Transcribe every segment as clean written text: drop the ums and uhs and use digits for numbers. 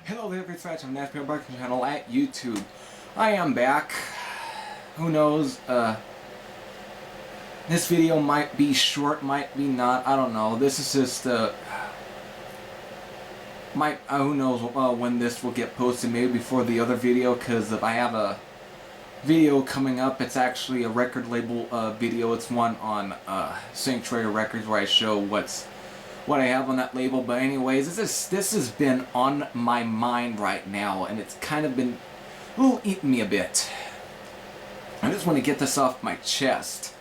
Hello there, Reiteration, National Barking Channel at YouTube. I am back. Who knows, this video might be short, might be not, I don't know. This is just, who knows when this will get posted, maybe before the other video, because if I have a video coming up, it's actually a record label video. It's one on Sanctuary Records where I show what I have on that label. But anyways, this has been on my mind right now, and it's kind of been a little eating me a bit. I just want to get this off my chest.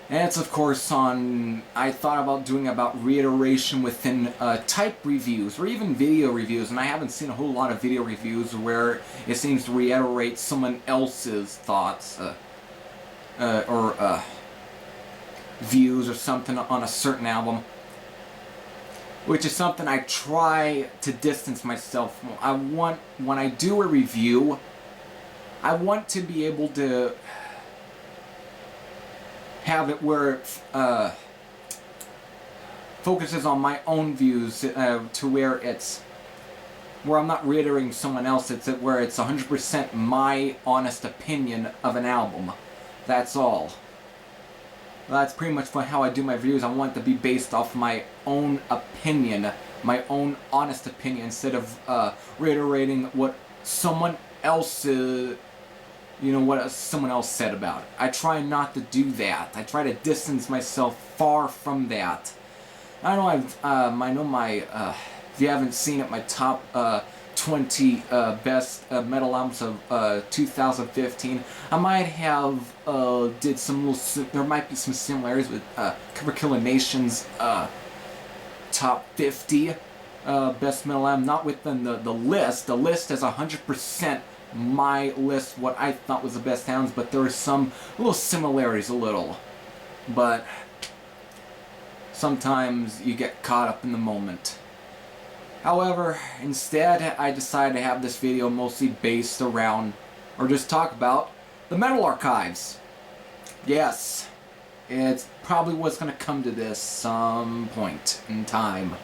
And it's of course on, I thought about doing about reiteration within type reviews or even video reviews, and I haven't seen a whole lot of video reviews where it seems to reiterate someone else's thoughts or views or something on a certain album, which is something I try to distance myself from. When I do a review, I want to be able to have it where it focuses on my own views, to where I'm not reiterating someone else. It's where it's 100% my honest opinion of an album. That's all. That's pretty much how I do my reviews. I want it to be based off my own opinion, my own honest opinion, instead of reiterating what someone else what someone else said about it. I try not to do that. I try to distance myself far from that. I know if you haven't seen it, my top 20 best metal albums of 2015. I might have did some there might be some similarities with Cover Killer Nation's top 50 best metal album. Not within the list. The list is 100% my list, what I thought was the best albums, but there are some little similarities, but sometimes you get caught up in the moment. However, instead, I decided to have this video mostly based around, or just talk about, the Metal Archives. Yes, it's probably what's going to come to this some point in time.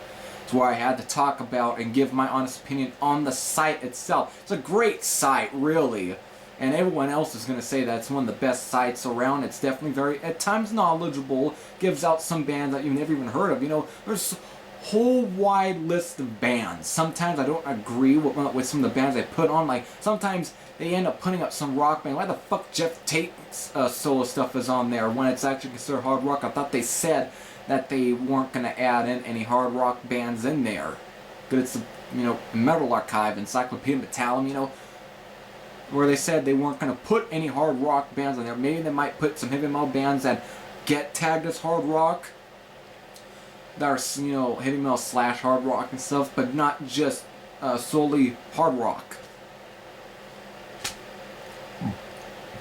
It's where I had to talk about and give my honest opinion on the site itself. It's a great site, really. And everyone else is going to say that it's one of the best sites around. It's definitely very, at times, knowledgeable. Gives out some bands that you've never even heard of. You know, there's whole wide list of bands. Sometimes I don't agree with some of the bands they put on. Like, sometimes they end up putting up some rock band. Why the fuck Jeff Tate's solo stuff is on there when it's actually considered hard rock? I thought they said that they weren't going to add in any hard rock bands in there. But it's, Metal Archive, Encyclopedia Metallum, where they said they weren't going to put any hard rock bands on there. Maybe they might put some heavy metal bands that get tagged as hard rock, that are, heavy metal / hard rock and stuff, but not just solely hard rock.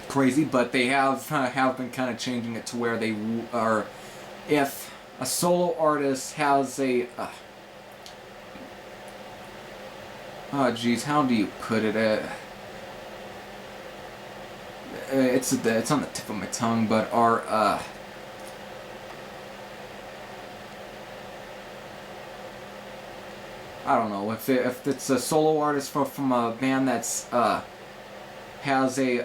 Crazy, but they have been kind of changing it to where they are, if a solo artist has a oh geez, how do you put it? It's on the tip of my tongue, but I don't know, if it's a solo artist from a band that's has a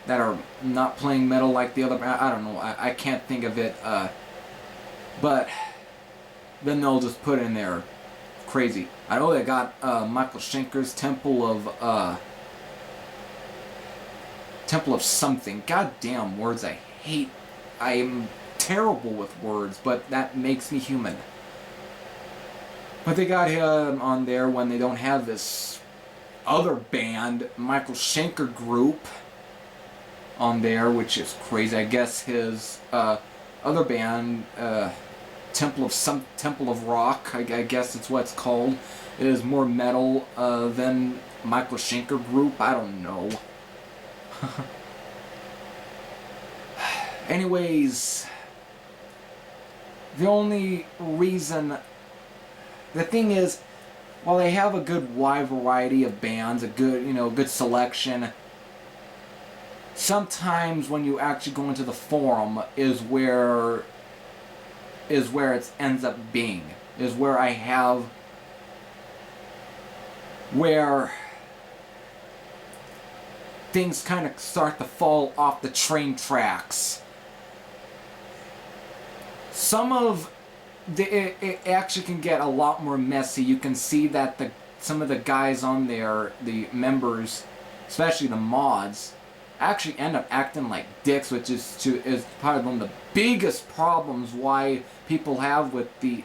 that are not playing metal like the other band. I don't know, I can't think of it, but then they'll just put in there crazy. I know they got Michael Schenker's Temple of something. Goddamn words, I hate. I am terrible with words, but that makes me human. But they got him on there when they don't have this other band, Michael Schenker Group, on there, which is crazy. I guess his other band, Temple of Rock, I guess it's what it's called, is more metal than Michael Schenker Group. I don't know. Anyways, the thing is, while they have a good wide variety of bands, a good, good selection, sometimes when you actually go into the forum is where it ends up being. Is where I have where things kind of start to fall off the train tracks. Some of it actually can get a lot more messy. You can see that some of the guys on there, the members, especially the mods, actually end up acting like dicks, which is probably one of the biggest problems why people have with the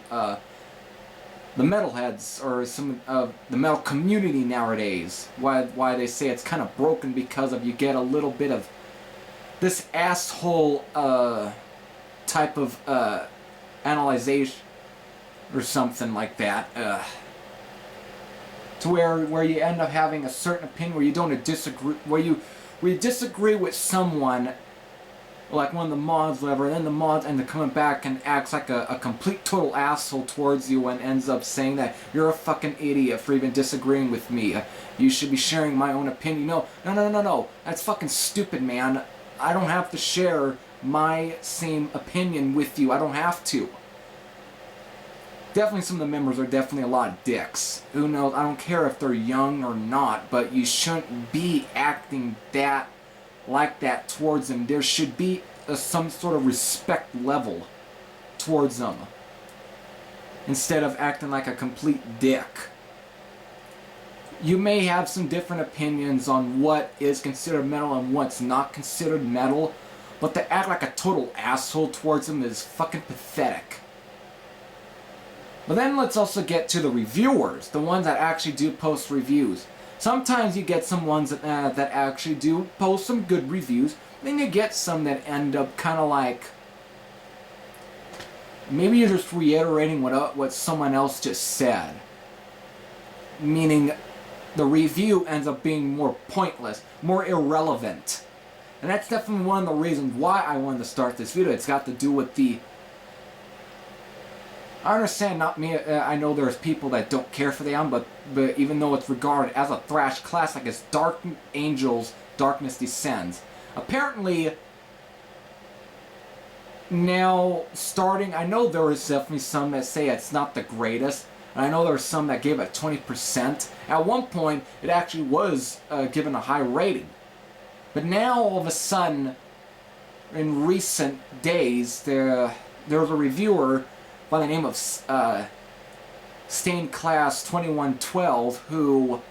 metalheads or some of the metal community nowadays. Why they say it's kind of broken, because of you get a little bit of this asshole type of analyzation or something like that, to where you end up having a certain opinion where you don't disagree, where you disagree with someone, like one of the mods, whatever, and then the mods end up coming back and acts like a complete total asshole towards you and ends up saying that you're a fucking idiot for even disagreeing with me. You should be sharing my own opinion. No. That's fucking stupid, man. I don't have to share my same opinion with you. I don't have to. Definitely some of the members are definitely a lot of dicks. Who knows? I don't care if they're young or not, but you shouldn't be acting like that towards them. There should be some sort of respect level towards them, instead of acting like a complete dick. You may have some different opinions on what is considered metal and what's not considered metal, but to act like a total asshole towards them is fucking pathetic. But then let's also get to the reviewers, the ones that actually do post reviews. Sometimes you get some ones that actually do post some good reviews, then you get some that end up kind of like, maybe you're just reiterating what someone else just said. Meaning the review ends up being more pointless, more irrelevant. And that's definitely one of the reasons why I wanted to start this video. It's got to do with the... I understand, not me, I know there's people that don't care for the album, but even though it's regarded as a thrash classic, it's Dark Angels, Darkness Descends. Apparently, now starting, I know there is definitely some that say it's not the greatest, and I know there's some that gave it 20%. At one point, it actually was given a high rating. But now, all of a sudden, in recent days, there was a reviewer by the name of Stained Class 2112 who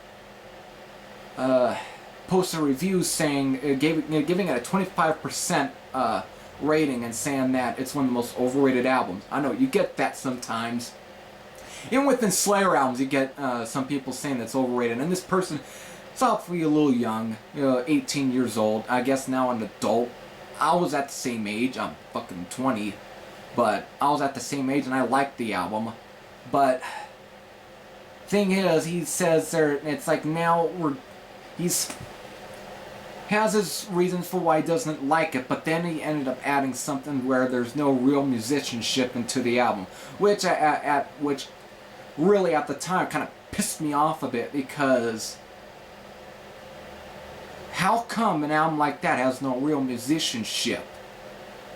posted a review saying, giving it a 25% rating and saying that it's one of the most overrated albums. I know, you get that sometimes. Even within Slayer albums, you get some people saying it's overrated, and this person is obviously a little young, 18 years old, I guess now an adult. I was at the same age, I'm fucking 20. But I was at the same age and I liked the album. But thing is, he says there, it's like now he's has his reasons for why he doesn't like it, but then he ended up adding something where there's no real musicianship into the album, which which really at the time kind of pissed me off a bit, because how come an album like that has no real musicianship?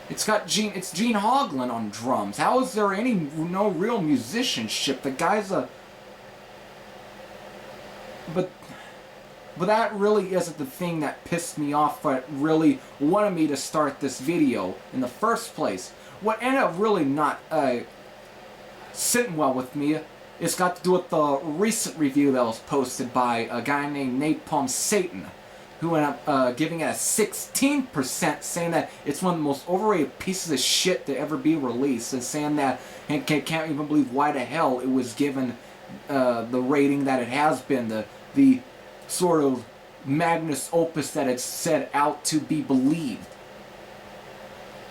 It's Gene Hoglan on drums. How is there no real musicianship? The guy's a... But that really isn't the thing that pissed me off, but really wanted me to start this video in the first place. What ended up really not sitting well with me, it's got to do with the recent review that was posted by a guy named Napalm Satan, who ended up giving it a 16%, saying that it's one of the most overrated pieces of shit to ever be released, and saying that he can't even believe why the hell it was given the rating that it has been, the sort of magnus opus that it's set out to be believed,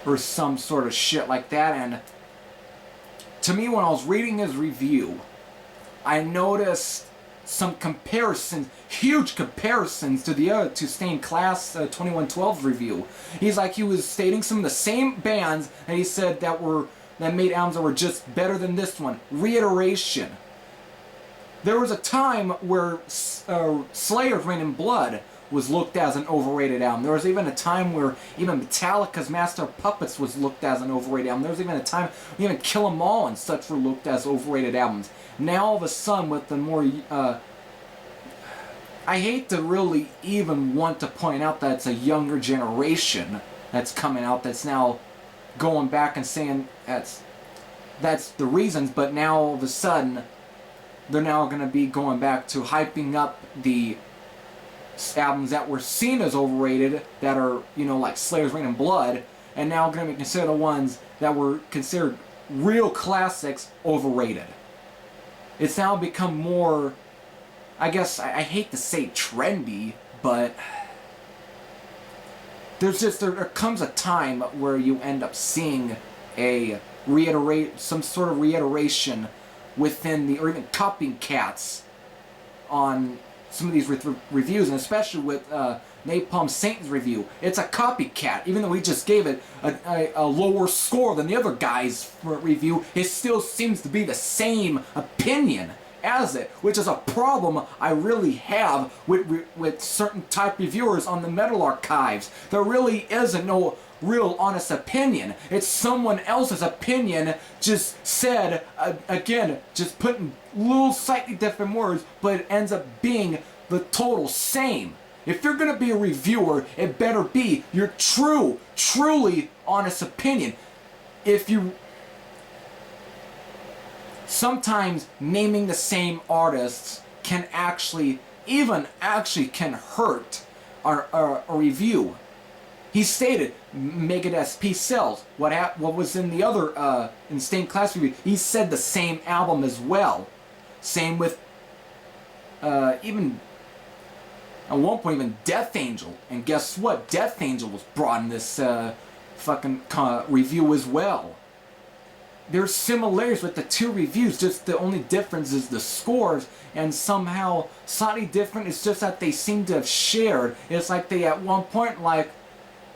or some sort of shit like that. And to me, when I was reading his review, I noticed some comparisons, huge comparisons to Stained Class 2112's review. He was stating some of the same bands that he said that made albums that were just better than this one. Reiteration. There was a time where Slayer's Rain in Blood was looked as an overrated album. There was even a time where even Metallica's Master of Puppets was looked as an overrated album. There was even a time even Kill 'Em All and such were looked as overrated albums. Now all of a sudden, with the more I hate to really even want to point out that it's a younger generation that's coming out that's now going back and saying that's the reasons, but now all of a sudden they're now going to be going back to hyping up the albums that were seen as overrated, that are, you know, like Slayer's Rain and Blood, and now going to be considered the ones that were considered real classics overrated. It's now become more, I guess, I hate to say trendy, but there comes a time where you end up seeing some sort of reiteration within the, or even copycats on some of these reviews, and especially with Napalm Satan's review. It's a copycat, even though he just gave it a lower score than the other guy's review. It still seems to be the same opinion as it, which is a problem I really have with certain type reviewers on the Metal Archives. There really isn't no real honest opinion. It's someone else's opinion just said, again, just putting little slightly different words, but it ends up being the total same. If you're going to be a reviewer, it better be your truly honest opinion. Sometimes naming the same artists can actually can hurt a review. He stated Megadeth's Peace Sells. What was in the other in Stained Class review? He said the same album as well. Same with even at one point even Death Angel. And guess what? Death Angel was brought in this fucking review as well. There's similarities with the two reviews, just the only difference is the scores, and somehow slightly different. It's just that they seem to have shared. It's like they at one point, like,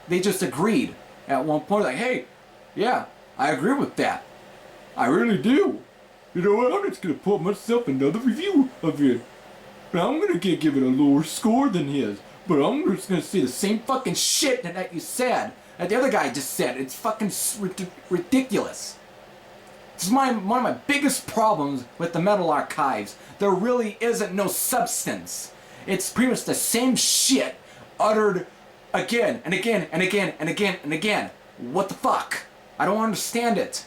they just agreed. At one point, like, hey, yeah, I agree with that. I really do. You know what, I'm just going to put myself another review of it. Now I'm going to give it a lower score than his, but I'm just going to say the same fucking shit that you said, that the other guy just said. It's fucking ridiculous. This is one of my biggest problems with the Metal Archives. There really isn't no substance. It's pretty much the same shit uttered again and again and again and again and again. What the fuck? I don't understand it.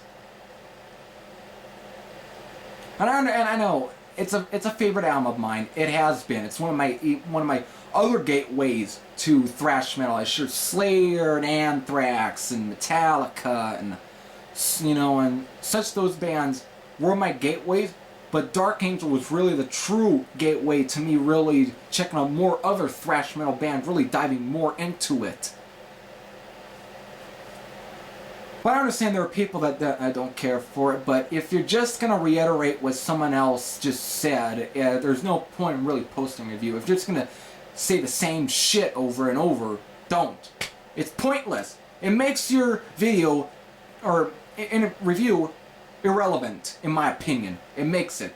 And I know it's a favorite album of mine. It has been. It's one of my other gateways to thrash metal. I sure Slayer and Anthrax and Metallica and, you know, and such those bands were my gateways, but Dark Angel was really the true gateway to me really checking out more other thrash metal bands, really diving more into it. But I understand there are people that don't care for it, but if you're just going to reiterate what someone else just said, there's no point in really posting a review. If you're just going to say the same shit over and over, don't. It's pointless. It makes your video or in a review irrelevant, in my opinion. It makes it.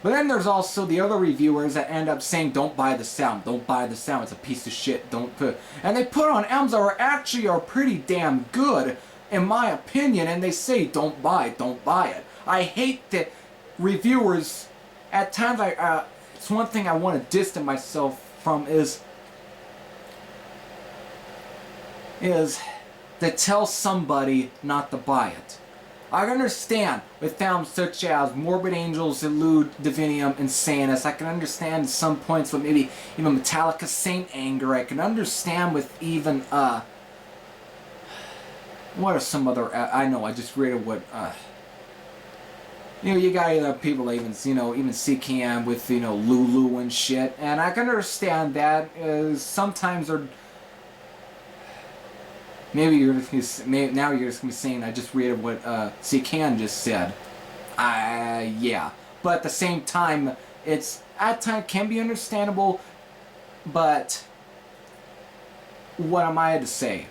But then there's also the other reviewers that end up saying, don't buy the sound, don't buy the sound, it's a piece of shit, don't put... And they put on albums that are pretty damn good, in my opinion, and they say, don't buy it. I hate that reviewers, at times, it's one thing I want to distance myself from is to tell somebody not to buy it. I understand with films such as Morbid Angels, Elude, Divinium, and Sanus. I can understand at some points with maybe even Metallica, Saint Anger. I can understand with even, what are some other, I know, I just read what, you know, you got people that even, you know, even CKM with, you know, Lulu and shit. And I can understand that, sometimes they're, maybe now you're just gonna be saying I just read what CKN just said. Yeah. But at the same time, it's at times can be understandable. But what am I to say?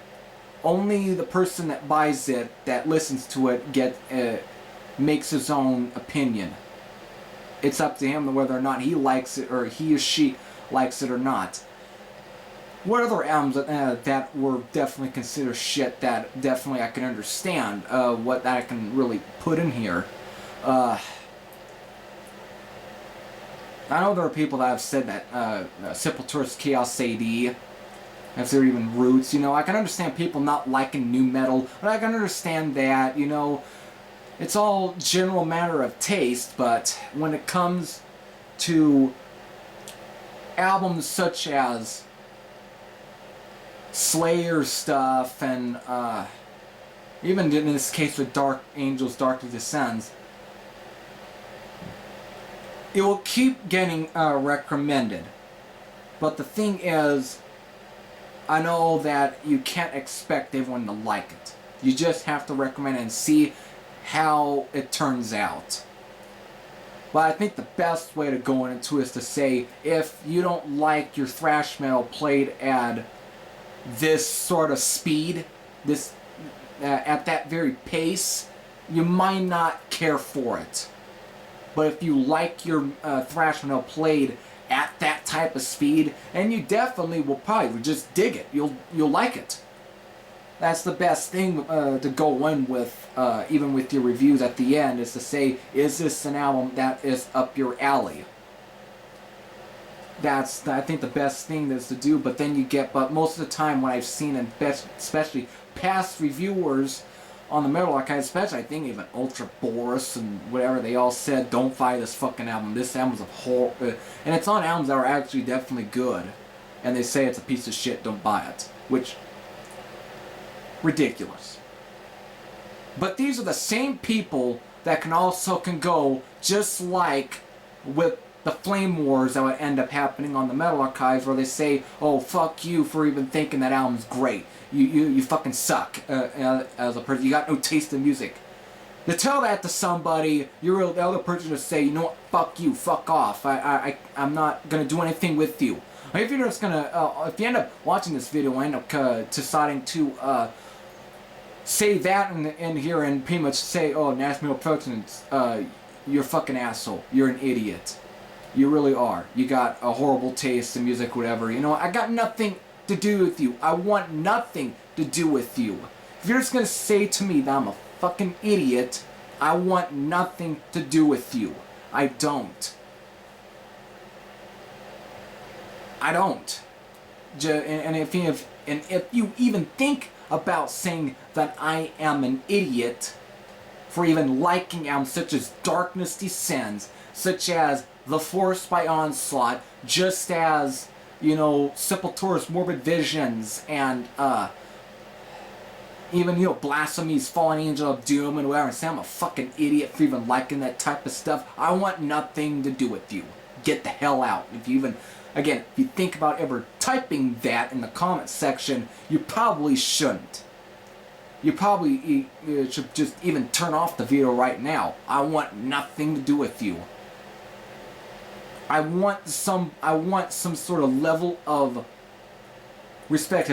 Only the person that buys it, that listens to it, makes his own opinion. It's up to him whether or not he likes it, or he or she likes it or not. What other albums that were definitely considered shit that definitely I can understand, what that I can really put in here? I know there are people that have said that Sepultura's Chaos AD, if they're even roots, you know, I can understand people not liking new metal, but I can understand that, you know, it's all general matter of taste, but when it comes to albums such as Slayer stuff and even in this case with Dark Angels, Darkly Descends, it will keep getting recommended. But the thing is, I know that you can't expect everyone to like it. You just have to recommend it and see how it turns out. But I think the best way to go into it is to say, if you don't like your thrash metal played at this sort of speed, this at that very pace, you might not care for it. But if you like your thrash metal played at that type of speed, and you definitely will probably just dig it. You'll like it. That's the best thing to go in with, even with your reviews at the end, is to say, is this an album that is up your alley? That's, I think, the best thing is to do. But then you get, but most of the time, what I've seen, and especially past reviewers on the Metal Archive, especially I think even Ultra Boris and whatever, they all said, don't buy this fucking album. This album's a whole, and it's on albums that are actually definitely good, and they say it's a piece of shit, don't buy it. Which, ridiculous. But these are the same people that can go just like with the Flame Wars that would end up happening on the Metal Archives, where they say, oh, fuck you for even thinking that album's great. You fucking suck as a person. You got no taste in music. To tell that to somebody, the other person to say, you know what, fuck you, fuck off. I'm not gonna do anything with you. If you're just gonna, if you end up watching this video and end up deciding to say that in here and pretty much say, oh, National Productions, you're a fucking asshole. You're an idiot. You really are. You got a horrible taste in music, whatever. You know, I got nothing to do with you. I want nothing to do with you. If you're just gonna say to me that I'm a fucking idiot, I want nothing to do with you. I don't. I don't. And if you even think about saying that I am an idiot for even liking albums such as Darkness Descends, such as The Force by Onslaught, just as, you know, Sepultura's Morbid Visions, and even, you know, Blasphemy's Fallen Angel of Doom and whatever, and say I'm a fucking idiot for even liking that type of stuff. I want nothing to do with you. Get the hell out. If you even, again, if you think about ever typing that in the comment section, you probably shouldn't. You probably should just even turn off the video right now. I want nothing to do with you. I want some sort of level of respect.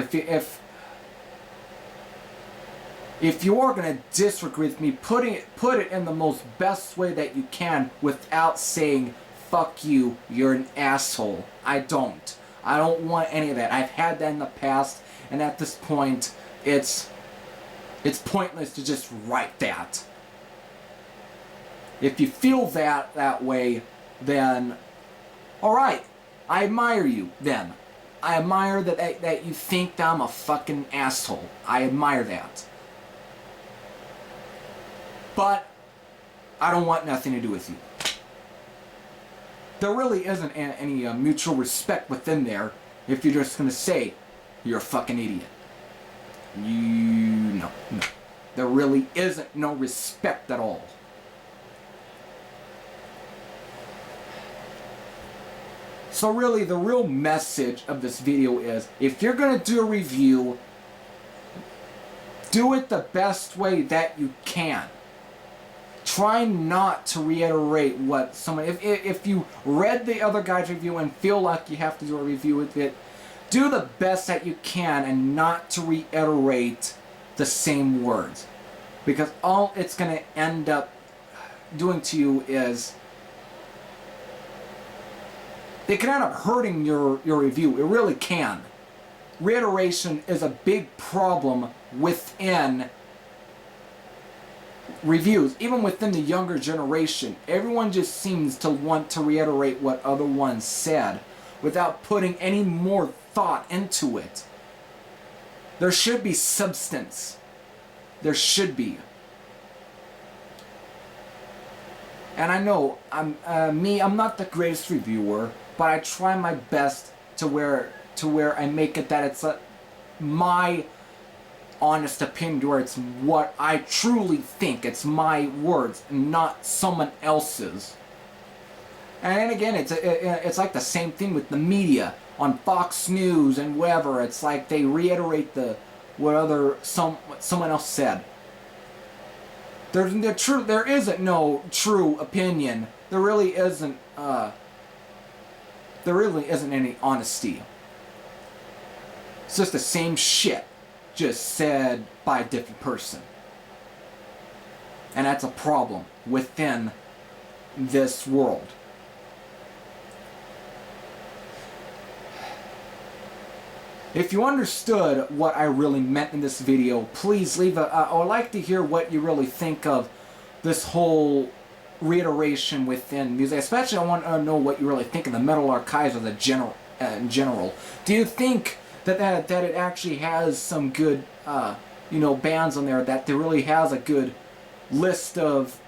If you are gonna disagree with me, put it in the most best way that you can without saying fuck you, you're an asshole. I don't want any of that. I've had that in the past, and at this point, it's pointless to just write that. If you feel that way, then alright, I admire you then. I admire that you think that I'm a fucking asshole. I admire that. But I don't want nothing to do with you. There really isn't any mutual respect within there if you're just gonna say you're a fucking idiot. No. There really isn't no respect at all. So really, the real message of this video is, if you're going to do a review, do it the best way that you can. Try not to reiterate what someone... If you read the other guy's review and feel like you have to do a review with it, do the best that you can and not to reiterate the same words. Because all it's going to end up doing to you is... it can end up hurting your review. It really can. Reiteration is a big problem within reviews, even within the younger generation, everyone just seems to want to reiterate what other ones said without putting any more thought into it. There should be substance. There should be. And I know I'm not the greatest reviewer, but I try my best to where I make it that it's my honest opinion, where it's what I truly think. It's my words, not someone else's. And again, it's like the same thing with the media on Fox News and wherever. It's like they reiterate what someone else said. There isn't no true opinion. There really isn't any honesty. It's just the same shit, just said by a different person. And that's a problem within this world. If you understood what I really meant in this video, please leave I would like to hear what you really think of this whole reiteration within music. Especially I want to know what you really think of the metal archives of the in general. Do you think that it actually has some good bands on there, that there really has a good list of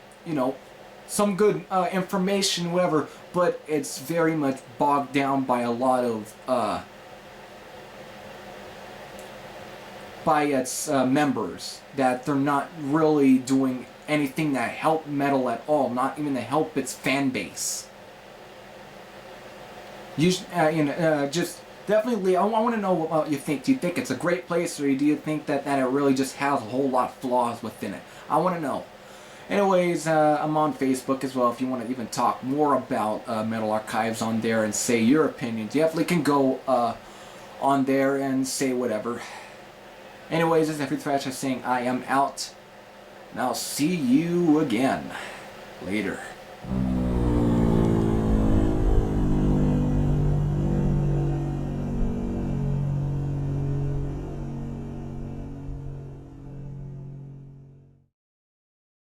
some good information, whatever, but it's very much bogged down by a lot of by its members, that they're not really doing anything that help metal at all, not even to help its fan base. Just definitely, I want to know what you think. Do you think it's a great place, or do you think that it really just has a whole lot of flaws within it? I want to know. Anyways, I'm on Facebook as well if you want to even talk more about Metal Archives on there and say your opinion. You definitely can go on there and say whatever. Anyways, this is Every Thrash saying I am out, and I'll see you again later.